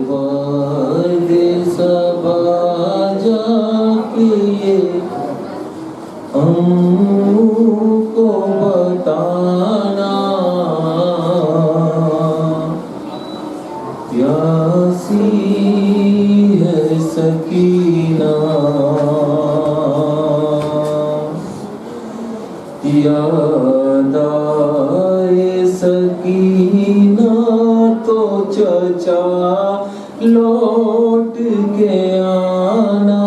वादे सबा जाके हमको बताना, प्यासी है सकीना, याद आए सकीना तो चचा लौट के आना,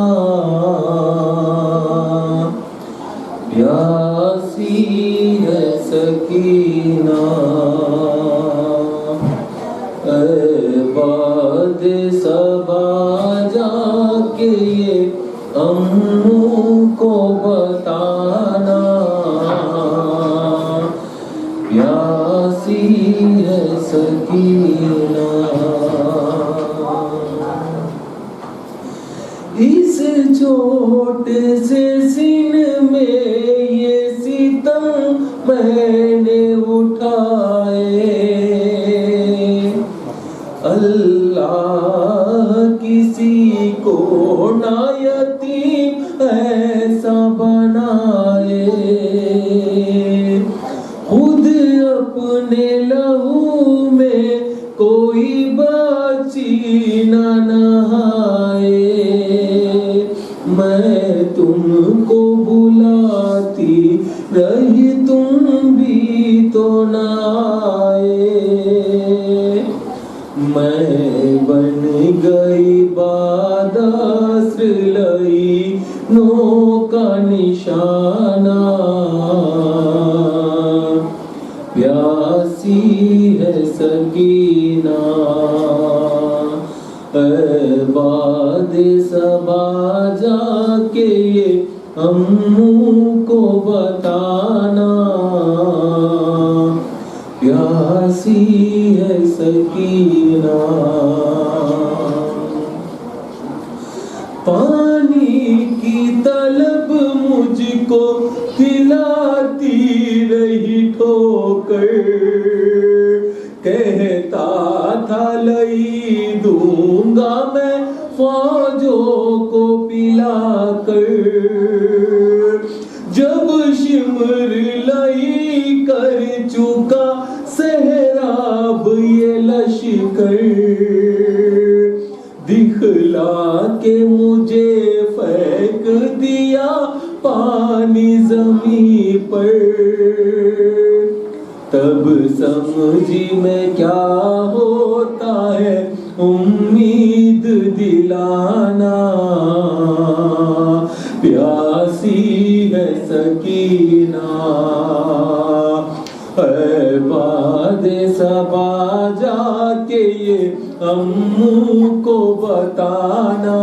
प्यासी है सकीना। बाद सबा जाके ये अम्मू को बताना, प्यासी है सकीना। इस चोट से सीने में ये सितम मैंने उठाए, अल्लाह किसी को ना यतीम ऐसा बनाए, खुद अपने लहू में कोई बच्ची ना नहाए, मैं तुमको बुलाती रही तुम भी तो ना आए, मैं बन गई बादस्र लई नो का निशाना, प्यासी है सकीना। बाद सबा जाके ये अम्मू को बताना, प्यासी है सकीना। पानी की तलब मुझको खिलाती रही ठोकर, कहता था लई दूंगा मैं फौजों को पिलाकर, जब शिमर लई कर चुका सहराब ये लश्कर, दिखला के मुझे फेंक दिया पानी ज़मीं पर, तब समझी मैं क्या होता है उम्मीद दिलाना, प्यासी है सकीना। बाद सबा जाके ये अम्मू को बताना,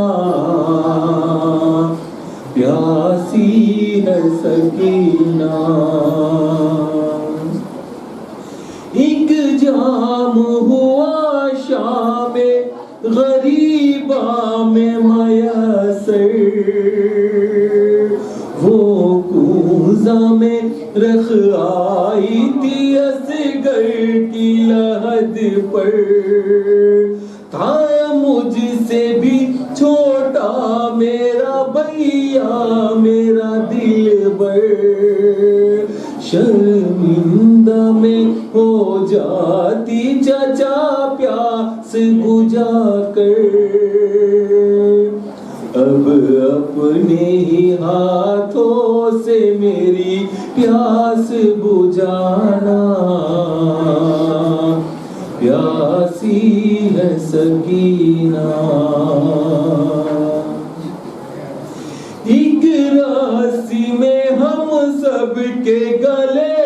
प्यासी है सकीना। एक जाम हुआ शामे गरीबा में मयसर, वो कूज़ा में रख आई थी असगर की लहद पर, था मुझसे भी छोटा मेरा भैया मेरा दिलबर, शर्मिंदा में हो जाती चचा प्यास बुझा कर, अब अपने ही हाथों से मेरी प्यास बुझाना, प्यासी है सकीना। एक रस्सी में हम सब के गले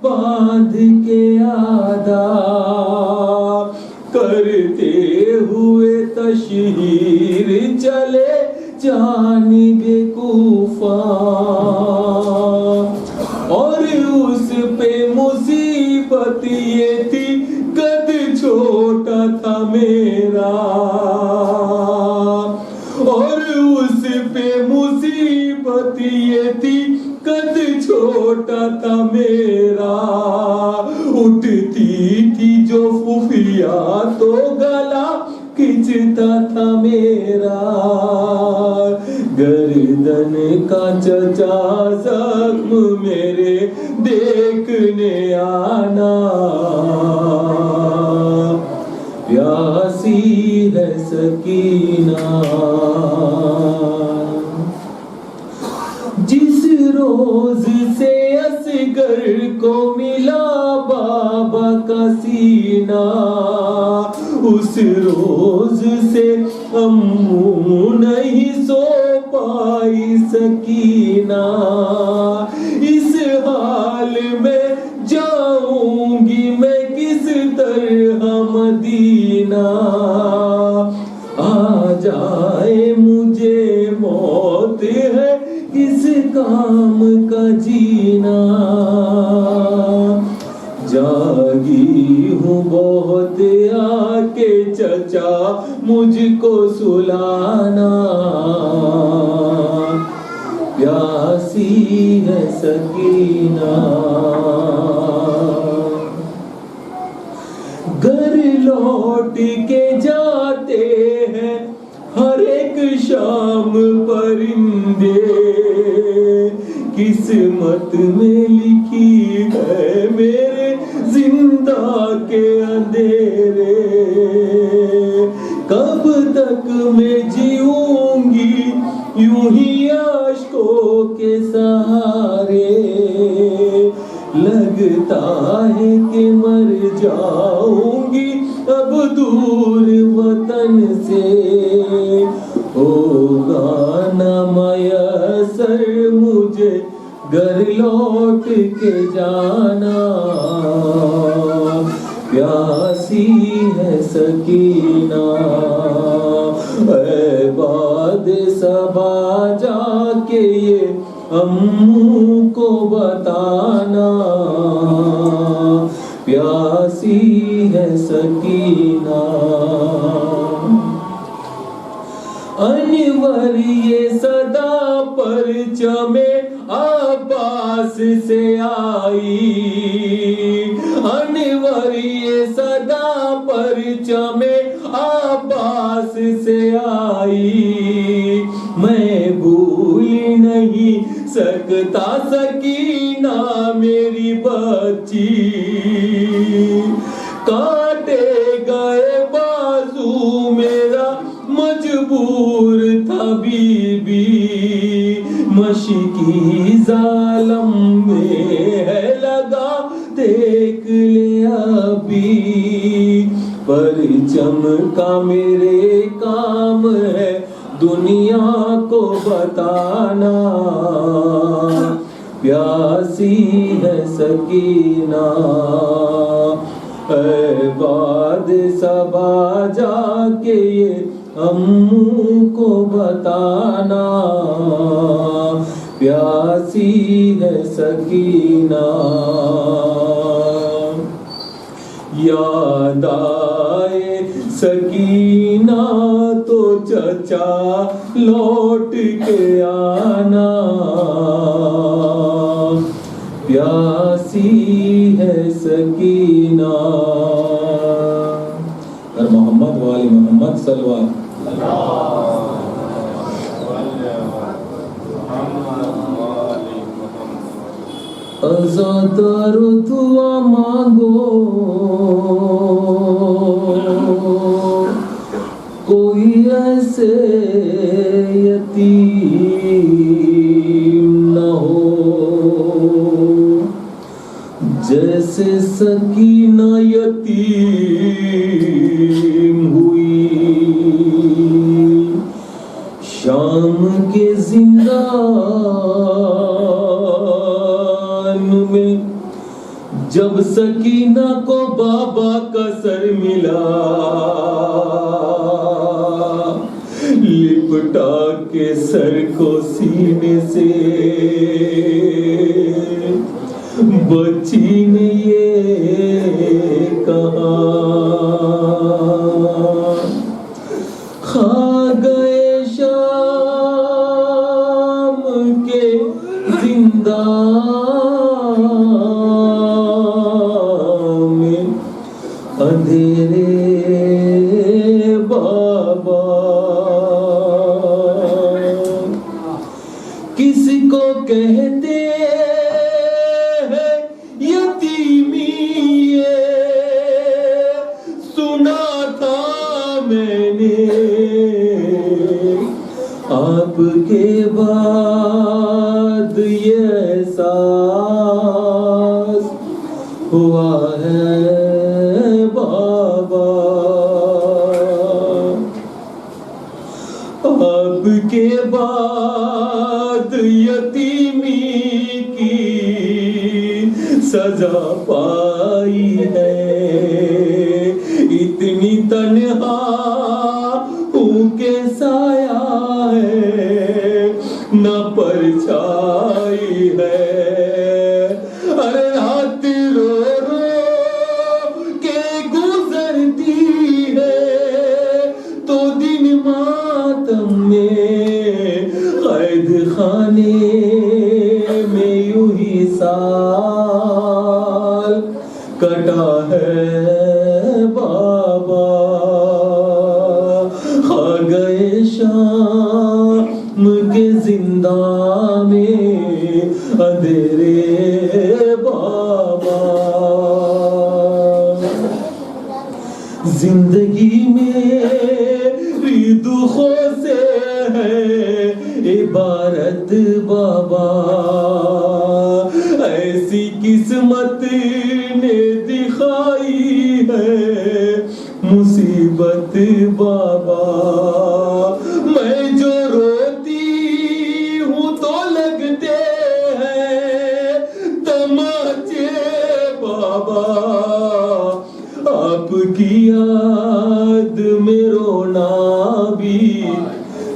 बांध के आदा करते हुए तशहीर चले जानिबे कूफा, और उस पे मुसीबत ये थी कद छोटा था मेरा, और उस पे मुसीबत ये थी कद छोटा था मेरा, उठती थी जो फुफिया तो गला खिंचता था मेरा, गर्दन का चचा जख्म मेरे देखने आना, प्यासी है सकीना। जिस रोज से असगर को मिला बाबा का सीना, उस रोज से अम्मू नहीं सो पाई सकीना। इस हाल में जाऊंगी मैं किस तरह मदीना, आ जाए मुझे मौत है किस काम का जीना। जागी हूँ बहुत आके चचा मुझको सुलाना, प्यासी है सकीना। घर लौट के जाते हैं हर एक शाम परिंदे, किस्मत में लिखी है मेरे जिंदा के अंधेरे। कब तक मैं जीऊंगी यूं ही आशकों के सहारे, लगता है कि मर जाऊंगी अब दूर वतन से। होगा न मयसर मुझे घर लौट के जाना, प्यासी है सकीना। ऐ बाद सबा जाके ये अम्मू को बताना, प्यासी है सकीना। अनवर ये सदा परचमे अब्बास से आई, अनवर ये सदा परचमे अब्बास से आई। मैं भूल नहीं सकता सकीना मेरी बच्ची, काटे गए बाजू मेरा मजबूर था बीबी, मशकी जालम में है लगा देख ले अभी। परचम का मेरे काम है दुनिया को बताना, प्यासी है सकीना। ऐ बाद सबा जाके ये अम्मू को बताना, प्यासी है सकीना। याद आए सकीना तो चचा लौट के आना, प्यासी है सकीना। और मोहम्मद वाली मोहम्मद सल्लल्लाहु अज़ादारो दुआ मांगो, कोई ऐसे यतीम न हो जैसे सकीना यतीम हुई। शाम के जिंदान में जब सकीना को बाबा का सर मिला, लिपटा के सर को सीने से बच्ची ने ये कहा, खा गए शाम के जिंदा में अंधेरे कहते हैं यतीमी ये सुना था मैंने, आपके बाद ये एहसास हुआ है बाबा। आपके बाद यतीमी की सजा पाई है, इतनी तन्हा हूँ के साया है न परछाई है। अरे रात रो रो के गुजरती है तो दिन मातम में कैद खाने में यूं ही साल कटा है बाबा। खा गए शाम के जिंदा में अंधेरे बाबा। जिंदगी मेरी दुखों से है इबारत बाबा, ऐसी किस्मत ने दिखाई है मुसीबत बाबा। मैं जो रोती हूँ तो लगते हैं तमाचे बाबा, आपकी याद में रोना भी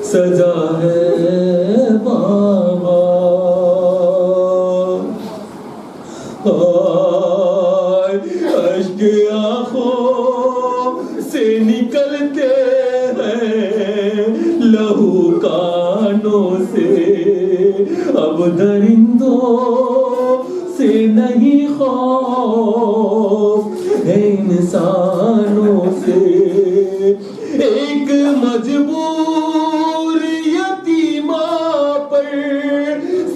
सजा है बाबा। अश्क आँखों से निकलते हैं लहू कानों से, अब दरिंदों से नहीं खौफ है इंसानों से। एक मजबूर यतीमा पर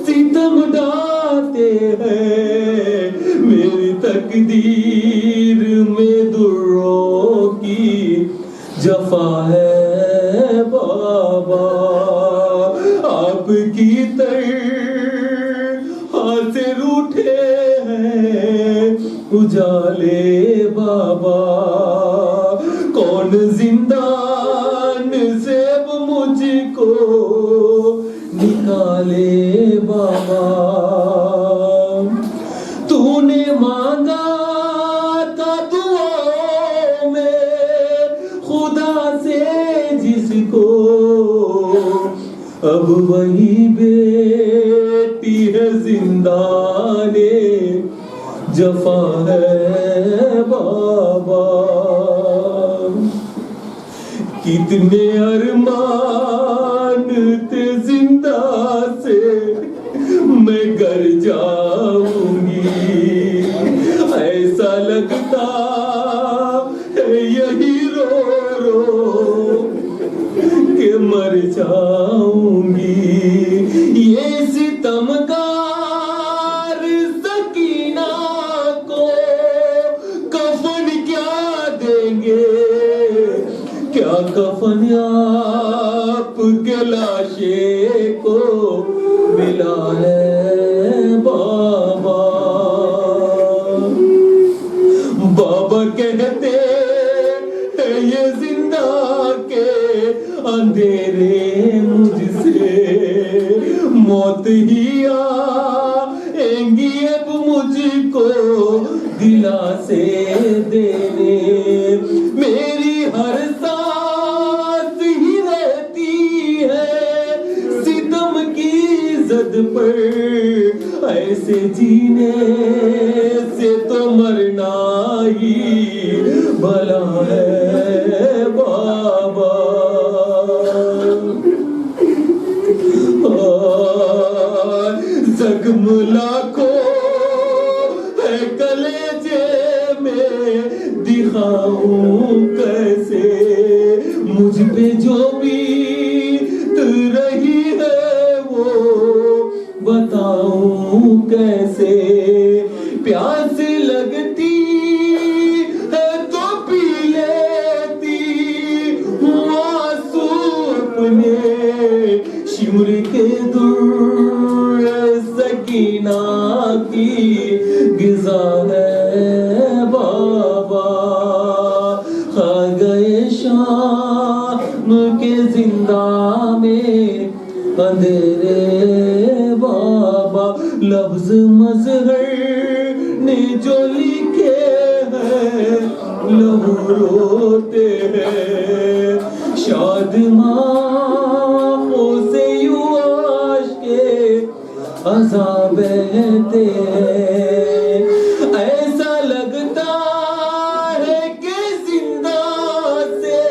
सितम ढाते हैं, मेरी तकदीर में दुर्रों की जफा है बाबा। आपकी तरह से रूठे हैं उजाले बाबा, कौन जिंदान से अब मुझको निकाले बाबा। तूने मांगा था दुआओं में खुदा से जिसको, अब वही बेटी है जिंदाने जफा है बाबा। कितने अरमान थे जिंदा से मैं घर जाऊंगी, ऐसा लगता है यही रो रो के मर जाऊंगी। ये सितमगार सकीना को कफन क्या देंगे, क्या कफन आपके लाशे को मिला है बाबा। बाबा कहते हैं ये जिंदा के अंधेरे मुझसे मौत ही आएंगी अब मुझको दिलासे देने। मेरी हर सांस ही रहती है सितम की जद पर, ऐसे जीने से तो मरना ही भला है बाबा। जख्म लाखों है कलेजे में, दिखाऊं कैसे मुझ पे जो भी रही है वो बता शिमर के दूर सकीना की गिज़ा है बाबा, खा गए शाम के जिंदा में अंधेरे बाबा। लफ्ज मजहर ने जो लिखे हैं लहू रोते हैं, शादमाओं से यूं आशके अज़ाब बहते हैं। ऐसा लगता है कि जिंदा से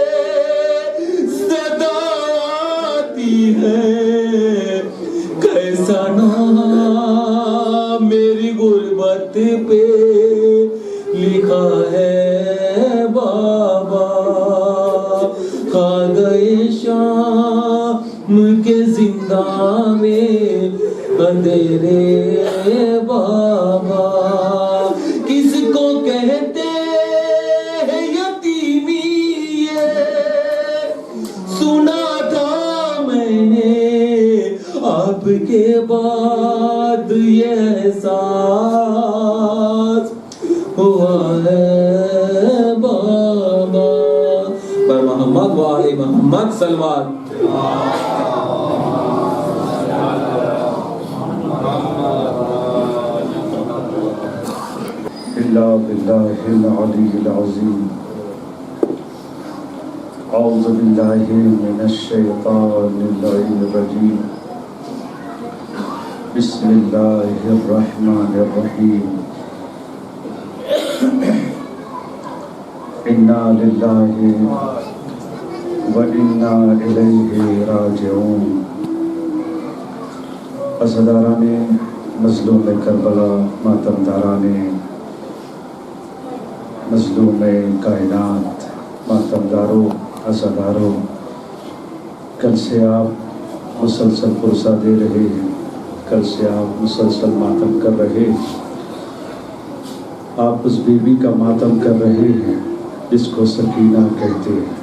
सदा आती है, कैसा नाम मेरी गुर्बत पे लिखा है बाबा। खा गए शाम के जिंदा में अंधेरे बाबा। किसको कहते हैं यतीमी ये सुना था मैंने, आपके बाद ये एहसास हुआ है बाबा। पर मोहम्मद वाले मोहम्मद सलवात। इल्ला बिल्लाहिल अलीय्यिल अज़ीम। औज़ु बिल्लाहि मिनश शैतानिर रजीम। बिस्मिल्लाहिर रहमानिर रहीम। इन्ना लिल्लाहि व इन्ना इलैहि राजिऊन। असदाराने मज़लूम करबला, मातमदाराने मज़लूम कायनात, मातमदारों, असदारों, कल से आप मुसलसल पुरसा दे रहे हैं, कल से आप मुसलसल मातम कर रहे हैं। आप उस बीबी का मातम कर रहे हैं जिसको सकीना कहते हैं।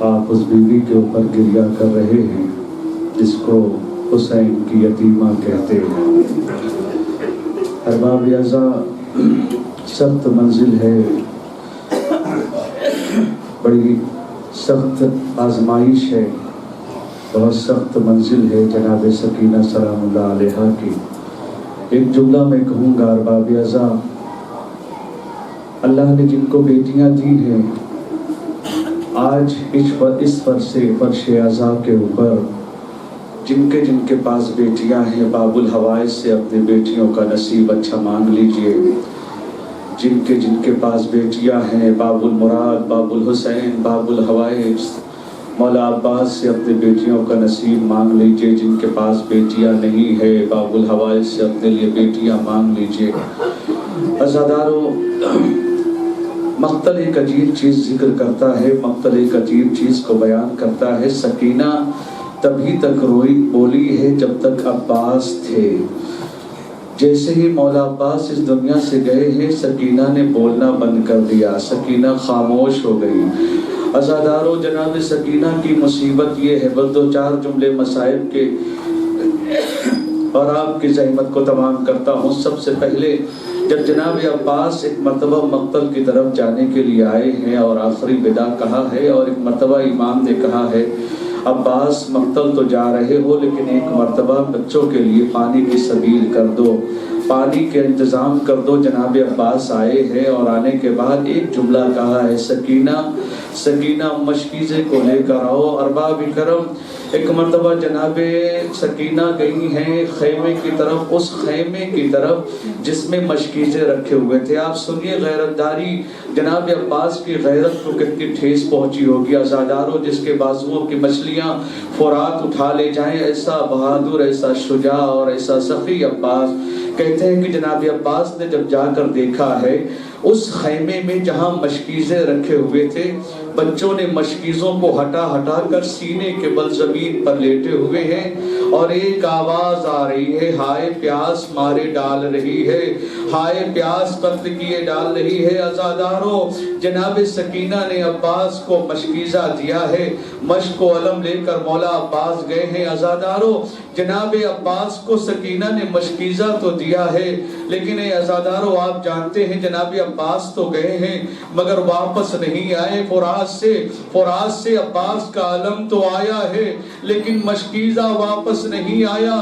आप उस बीबी के ऊपर गिरिया कर रहे हैं जिसको हुसैन की यतीमा कहते हैं। अरबाब अज़ा, सख्त मंजिल है, बड़ी सख्त आजमाइश है, बहुत सख्त मंजिल है जनाब सकीना सलामुल्लाह अलैहा की। एक जुमला मैं कहूँगा अरबाब अज़ा, अल्लाह ने जिनको बेटियां दी हैं, आज इस फर्श अज़ा के ऊपर जिनके पास बेटियां हैं, बाबुल हवाइज से अपनी बेटियों का नसीब अच्छा मांग लीजिए। जिनके पास बेटियां हैं, बाबुल मुराद, बाबुल हुसैन, बाबुल हवाइज, मौला अब्बास से अपनी बेटियों का नसीब मांग लीजिए। जिनके पास बेटियां नहीं है, बाबुल हवाइज से अपने लिए बेटियां मांग लीजिए। अज़ादारों, मक्तल एक अजीब चीज़ जिक्र करता है, मक्तल एक अजीब चीज़ को बयान करता है। सकीना तभी तक रोई बोली है जब तक अब्बास थे। जैसे ही मौला अब्बास इस दुनिया से गए हैं, सकीना ने बोलना बंद कर दिया, सकीना खामोश हो गई। अज़ादारों, जनाब सकीना की मुसीबत ये है, बस दो चार जुमले मसाइब के और आपकी ज़हमत को तमाम करता हूँ। सबसे पहले जब जनाब अब्बास एक मरतबा मक्तल की तरफ जाने के लिए आए हैं और आखिरी विदा कहा है, और एक मरतबा इमाम ने कहा है अब्बास मक्तल तो जा रहे हो, लेकिन एक मरतबा बच्चों के लिए पानी की सबील कर दो, पानी के इंतज़ाम कर दो। जनाब अब्बास आए हैं और आने के बाद एक जुमला कहा है, सकीना सकीना मशकीज़े को लेकर आओ। अरबाब करम, एक मरतबा जनाब सकीना गई हैं खैमे की तरफ, उस खैमे की तरफ जिसमें मशकीज़े रखे हुए थे। आप सुनिए गैरतदारी, जनाब अब्बास की गैरत को कितनी ठेस पहुंची होगी। अज़ादारों, जिसके बाजुओं की मछलियां फुरात उठा ले जाएं, ऐसा बहादुर, ऐसा शुजा और ऐसा सखी अब्बास। कहते हैं कि जनाब अब्बास ने जब जाकर देखा है उस खैमे में जहां मशकीज़े रखे हुए थे, बच्चों ने मशकीज़ों को हटा हटा कर सीने के बल जमीन पर लेटे हुए हैं और एक आवाज आ रही है, हाय प्यास मारे डाल रही है, हाय प्यास कत्ल किए डाल रही है। अज़ादारों, जनाब सकीना ने अब्बास को मशकीज़ा दिया है। मश्क को अलम लेकर मौला अब्बास गए हैं। अज़ादारों, जनाब अब्बास को सकीना ने मशकीज़ा तो दिया है, लेकिन अज़ादारों आप जानते हैं जनाब अब्बास तो गए हैं मगर वापस नहीं आए। फुरात से अब्बास का अलम तो आया है लेकिन मशकीज़ा वापस नहीं आया,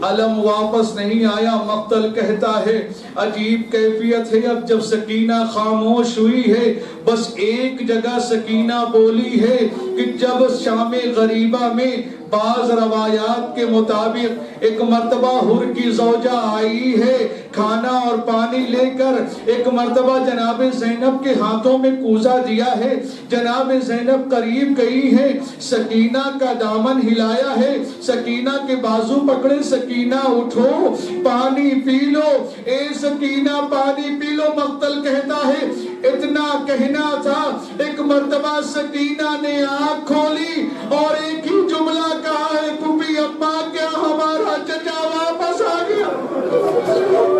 अलम वापस नहीं आया। मक्तल कहता है अजीब कैफियत है। अब जब सकीना खामोश हुई है, बस एक जगह सकीना बोली है कि जब शामे गरीबा में बाज रवायात के मुताबिक एक मर्तबा हुर की ज़ौजा आई है खाना और पानी लेकर, एक मर्तबा जनाब ज़ैनब के हाथों में कूजा दिया है, जनाब ज़ैनब करीब गई है, सकीना का दामन हिलाया है, सकीना के बाजू पकड़े, सकीना उठो पानी पी लो, ए सकीना पानी पी लो। मक्तल कहता है इतना कहना था, एक मर्तबा सकीना ने आँख खोली और एक ही जुमला कहा है, पुपी अम्मा क्या हमारा चचा वापस आ गया?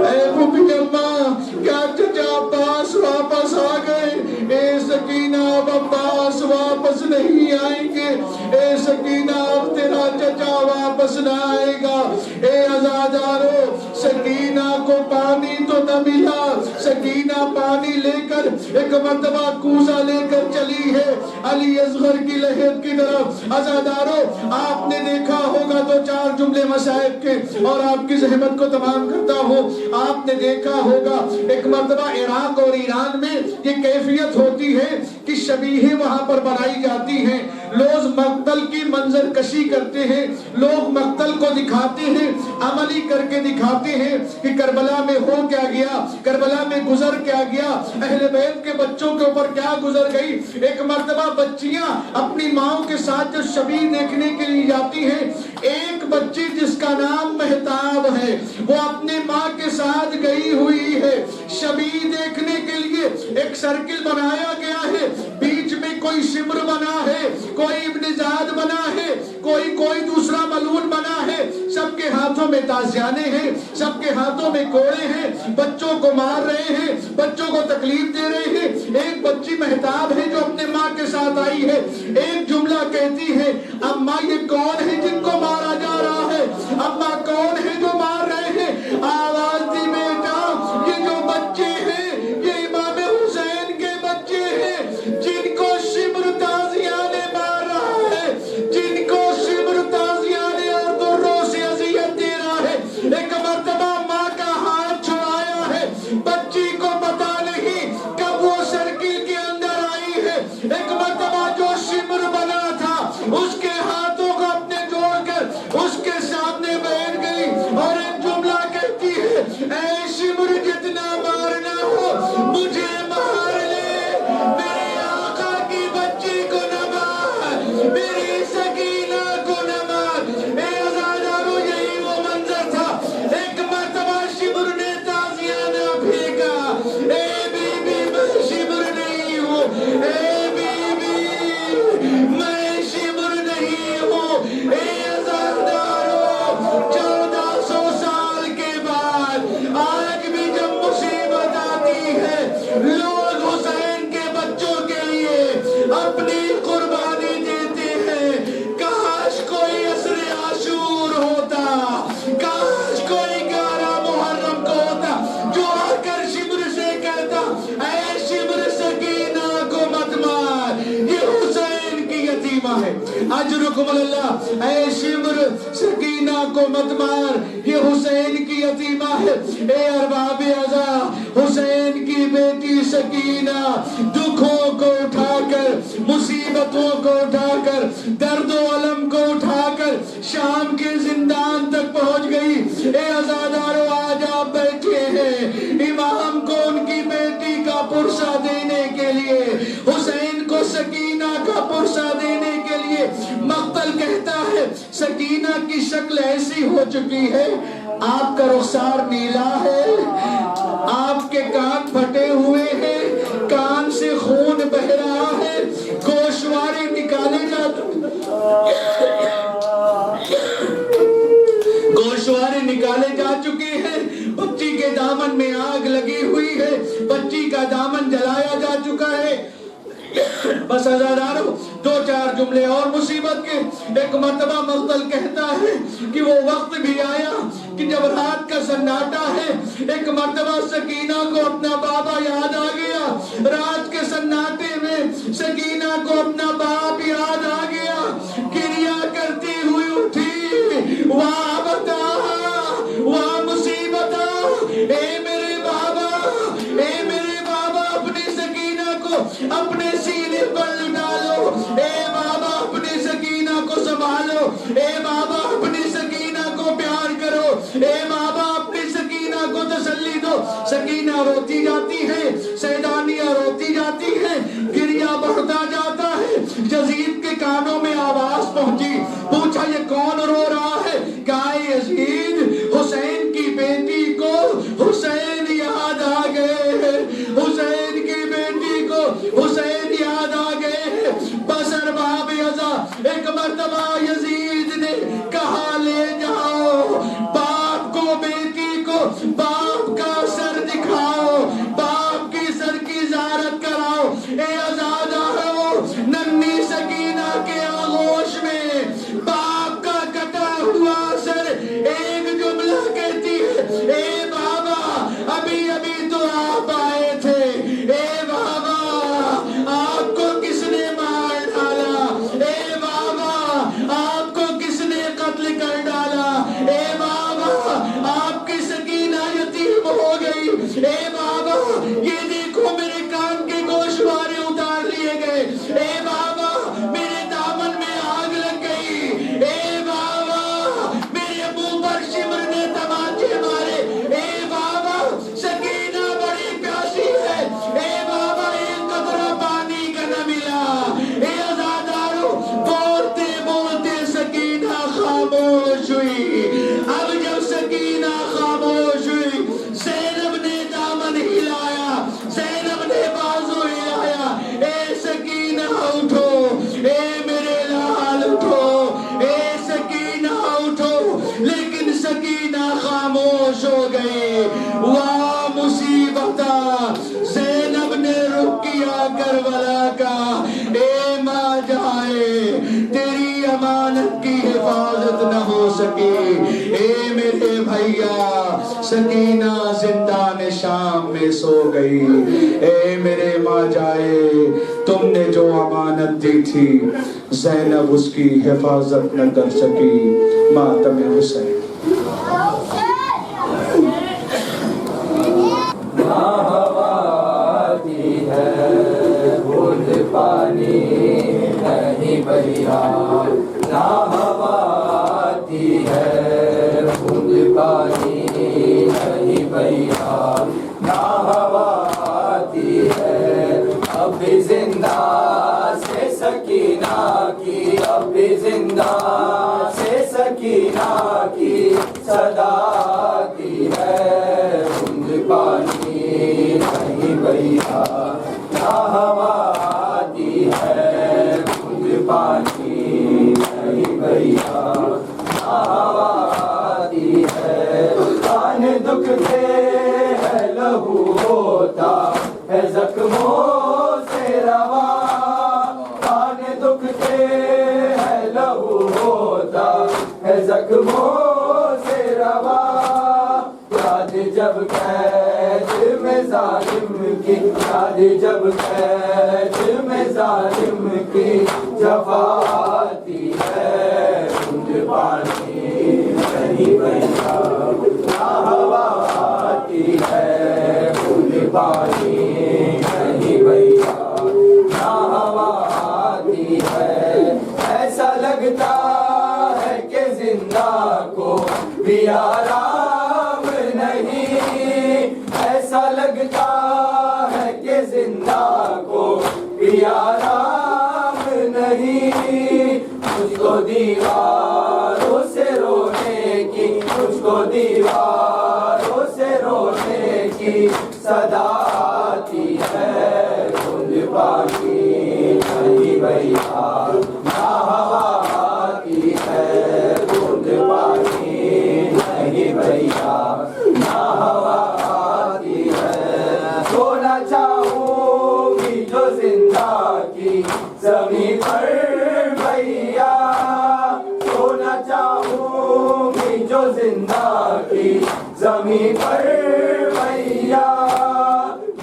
ए पुपी अम्मा क्या चचा अब्बास वापस आ गए? ए सकीना अब अब्बास वापस नहीं आएंगे, ए सकीना अब तेरा चचा वापस ना आएगा। ए अज़ादारों, सकीना को पानी तो न मिला, सकीना पानी लेकर एक मर्तबा कूजा लेकर चली है अली असगर की लहर की तरफ। अज़ादारों, आपने देखा होगा तो चार जुमले मसाइब के और आपकी ज़हमत को तमाम करता हूँ। आपने देखा होगा एक मर्तबा इराक और ईरान में ये कैफियत होती है कि शबीहें वहां पर बनाई जाती हैं, लोग मक्तल की मंजर कशी करते हैं, लोग मक्तल को दिखाते हैं, अमली करके दिखाते हैं कि करबला में हो क्या गया, करबला में गुजर क्या गया, अहले बैत के बच्चों के ऊपर क्या गुजर गई। एक मर्तबा बच्चियां अपनी माओ के साथ जो शबी देखने के लिए जाती हैं, एक बच्ची जिसका नाम महताब है वो अपने माँ के साथ गई हुई है शबी देखने के लिए। एक सर्किल बनाया गया है, बीच में कोई शिमर बना है, कोई इब्न ज़ाद बना है, कोई दूसरा मलून बना है, सबके हाथों में ताज़ियाने हैं, सबके हाथों में कोड़े हैं, बच्चों को मार रहे हैं, बच्चों को तकलीफ दे रहे हैं। एक बच्ची महताब है जो अपने माँ के साथ आई है, एक जुमला कहती है, अम्मा ये कौन है जिनको मारा जा रहा है? अम्मा कौन है जो मार रहे हैं? आवाज दी बेटा, ये जो बच्चे हैं ये इमाम हुसैन के बच्चे हैं जिनको शिब्र ताज़ियाने मार रहा है, जिनको शिब्र ताज़ियाने और दुर्रों से अज़ियत दे रहा है। एक मर्तबा माँ का हाथ छुड़ाया है, बच्ची को पता नहीं कब वो सर्किल के अंदर आई है। एक मर्तबा जो शिब्र बना था उसके हाथों को अपने जोड़कर उसके सामने बैठ गई और एक जुमला कहती है, ऐ शिब्र जितना मारना हो मुझे मार ले, मेरे आका की बच्ची को न मार, मेरी सकीना को न मार। ए अज़ादारों, यही वो मंजर था। एक मर्तबा शिब्र ने ताज़ियाना फेंका, ए बीबी मैं शिब्र नहीं हूँ, ए बीबी मैं शिब्र नहीं हूँ। ए अज़ादारों, 1400 साल के बाद आज भी जब मुसीबत आती है, लोग हुसैन के बच्चों के लिए अपनी कुर्बानी देते हैं। काश कोई असरे आशूर होता, काश कोई 11 मुहर्रम को होता जो आकर शिब्र से कहता, ऐ शिब्र सकीना को मत मार, ये हुसैन की यतीमा है, अजरुकुम अल्लाह। ऐ शिब्र सकीना को मत मार, ये हुसैन की यतीमा है। ए अरबाबे अज़ा, हुसैन की बेटी सकीना दुखों को उठाकर, मुसीबतों को उठाकर, दर्दो अलम को उठाकर शाम के जिंदान तक पहुंच गई। ए अज़ादारों, आज आप बैठे हैं इमाम को उनकी बेटी का पुरसा देने के लिए, हुसैन को सकीना का पुरसा देने के लिए। मक्तल कहता है सकीना की शक्ल ऐसी हो चुकी है, आपका रुखसार नीला है, आपके कान फटे हुए हैं, कान से खून बह रहा है, गोशवारे निकाले जा गोशवारे निकाले जा चुके हैं, बच्ची के दामन में आग लगी हुई है, बच्ची का दामन जलाया जा चुका है। बस हजारों दो चार जुमले और मुसीबत के। एक मर्तबा मख्तल कहता है कि वो वक्त भी आया कि जब रात का सन्नाटा है, एक मर्तबा सकीना को अपना बाबा याद आ गया। रात के सन्नाटे में सकीना को अपना बाप याद आ गया। क्रिया करती हुई उठी, वाह बता, वाह मुसीबत, ए मेरे बाबा, ए मेरे बाबा, अपनी सकीना को अपने सीने पर डालो, ए बाबा अपनी सकीना को संभालो, ए बाबा अपनी सकीना को प्यार करो, ए बाबा अपनी सकीना को तसल्ली दो। सकीना रोती जाती है, सैदानिया रोती जाती है, गिरिया बढ़ता जाता है। यजीद के कानों में आवाज पहुंची, पूछा ये कौन रो रहा है? कहा यजीद, हुसैन की बेटी को हुसैन याद आ गए, हुसैन की बेटी को हुसैन याद आ गए। बस अरबाब यज़ा, एक मर्तबा यजीद ने कहा ले जाओ बाप को, बेटी को, बाप का सर दिखाओ, बाप की सर की ज़ियारत कराओ। ए आज़ादारो, नन्ही सकीना के आगोश में बाप का कटा हुआ सर एक जुमला कहती है, ए बाबा अभी अभी तो आप आए थे, ए बाबा आपको किसने मार डाला, ए बाबा आपको किसने कत्ल कर डाला, ए बाबा आपकी सकीना यतीम हो गई, ए बाबा ये देखो मेरे कान के गोशवारे उतार लिए गए, ए बाबा मेरे दामन में आग लग गई, ए बाबा मेरे मुंह पर शिमर ने तमाचे मारे, ए बाबा सकीना बड़ी प्यासी है, ए बाबा एक कतरा पानी का न मिला। ए आज़ादारो, बोलते बोलते सकीना खामोश हुई। अब जब सकीना खामोश हुई, ज़ैनब ने दामन हिलाया, ज़ैनब ने बाजू हिलाया, ए सकीना उठो, ए मेरे लाल उठो, ए सकीना उठो। लेकिन सकीना खामोश हो गई। वाह मुसीबता, ज़ैनब ने रुख किया करबला का, ए माँ जाए तेरी अमानत की हिफाजत न हो सकी। ए मेरे भैया, सकीना जिंदान शाम में सो गई। ए मेरे माँ जाए, तुमने जो अमानत दी थी ज़ैनब उसकी हिफाजत न कर सकी। मातम हुसैन। पानी नहीं बहिया, ना हवा आती है, बूंद पानी नहीं बहिया, ना हवा आती है। अब भी जिंदा से सकीना की, अब भी जिंदा से सकीना की सदा आती है। बूंद पानी नहीं बहिया, ना हवा आती है, बूंद पानी नहीं बहिया, ना हवा आती है। कान दुखते है, लहू होता है जख्मों से रवा, कान दुखते है, लहू होता है जख्मों से रवा। याद जब कैद में जालिम की, याद जब कैद में जालिम की जफा आती है। बूंद पानी नहीं बहिया, ना हवा आती है, बूंद पानी नहीं बहिया, ना हवा आती है। ऐसा लगता है कि जिंदा को भी आराम नहीं, ऐसा लगता है कि जिंदा को भी आराम नहीं। मुझको दीवारों से रोने की, मुझको दीवारों से रोने की सदा आती है। जमीन पर भैया सोना चाहूंगी जो जिंदा की जमीन पर भैया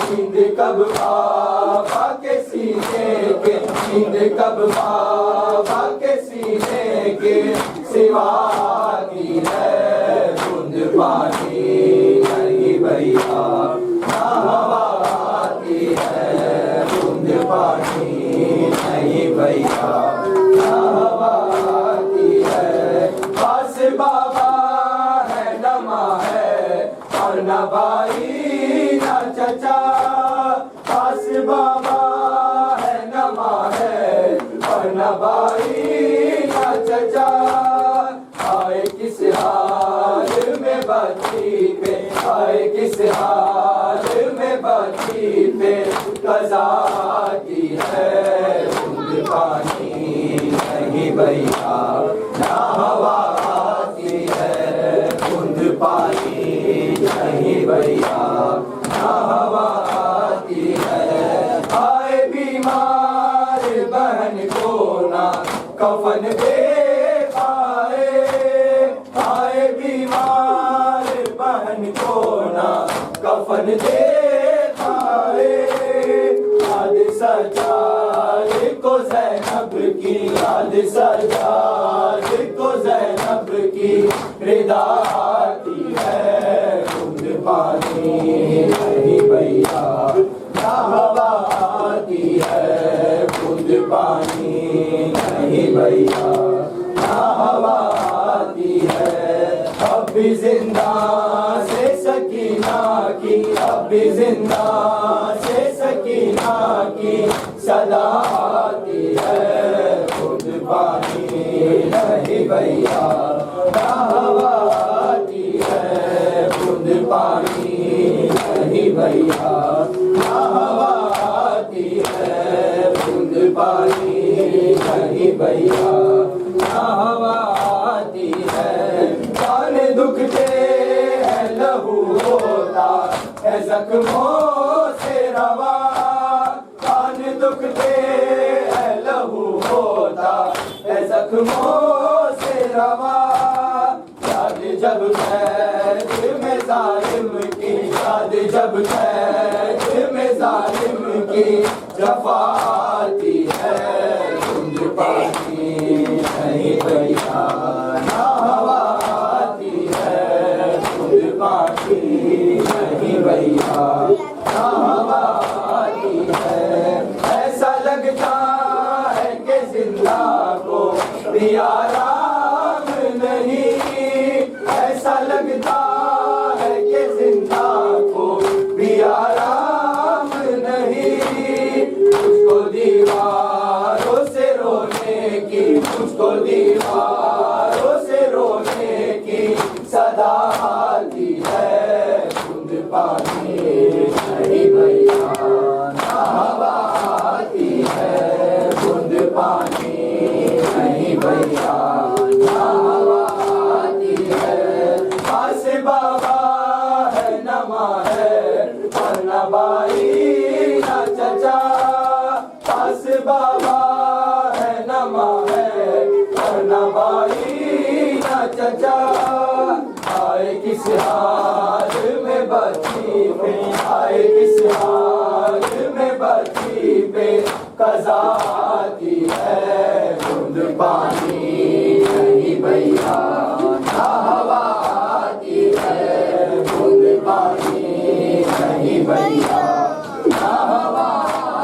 नींद कब बाबा के सीने के नींद कब बाबा के सीने के सिवा की है बूंद पानी नहीं भैया ना हवा आती है बूंद पानी नहीं भैया ना हवा आती है पास बाबा है नमा है और न भाई न चचा पास बाबा है नमा है और न भाई न चचा आए किस हाल में बच्ची पे आए किस हाल में बच्ची पे कज़ा की है बूंद पानी नहीं भैया ना हवा आती है बूंद पानी नहीं भैया ना हवा आती है आए बीमार बहन को ना कफन दे पाए आए बीमार बहन को ना कफन दे पाए याद सजाद को ज़ैनब की याद सजाद को ज़ैनब की रिदा आती है बूंद पानी नहीं भैया ना हवा आती है बूंद पानी नहीं भैया ना हवा आती है अब भी जिंदा से सकीना की अब भी जिंदा से सकीना की सदा आती है बूंद पानी नहीं भैया ना हवा आती है बूंद पानी नहीं भैया ना हवा आती है बूंद पानी नहीं भैया ना हवा आती है कान दुखते हैं लहू होता है जख्मों से रवा कान दुखते हैं लहू होता है जख्मों से रवा याद जब कैद में जालिम की याद जब कैद में जालिम की जफा आती है बूंद पानी नहीं भैया ना हवा आती है बूंद पानी नहीं भैया ना हवा आती है ऐसा लगता है कि जिंदा को भी आराम नहीं ऐसा लगता है कि जिंदा को भी आराम नहीं तुझको दीवारों से रोने की तुझको दीवारों से रोने की सदा आती है बूंद पानी नहीं भैया ना हवा आती है बूंद पानी नहीं भैया ना हवा आती है पास बाबा है नमा है और न भाई न चचा पास बाबा है नमा है और न भाई न चचा आए किस हाल में बच्ची पे आए किस हाल में बच्ची पे कज़ा आती है बूंद पानी नहीं भैया ना हवा आती है बूंद पानी नहीं भैया ना हवा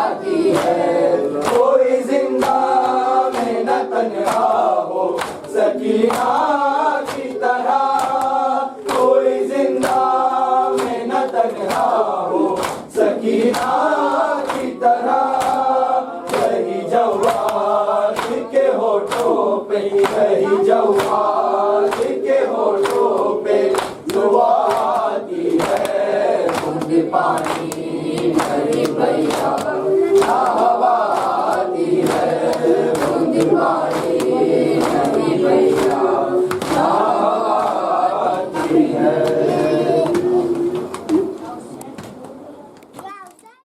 आती है कोई जिंदा में न तन्हा हो सकीना की तरह कोई जिंदा में न तन्हा हो सकीना की तरह कहीं जवाद के होठों पे कहीं जवाद के होठों पे दुआ आती है बूंद पानी नहीं भैया ना हवा आती है बूंद पानी नहीं भैया ना हवा आती है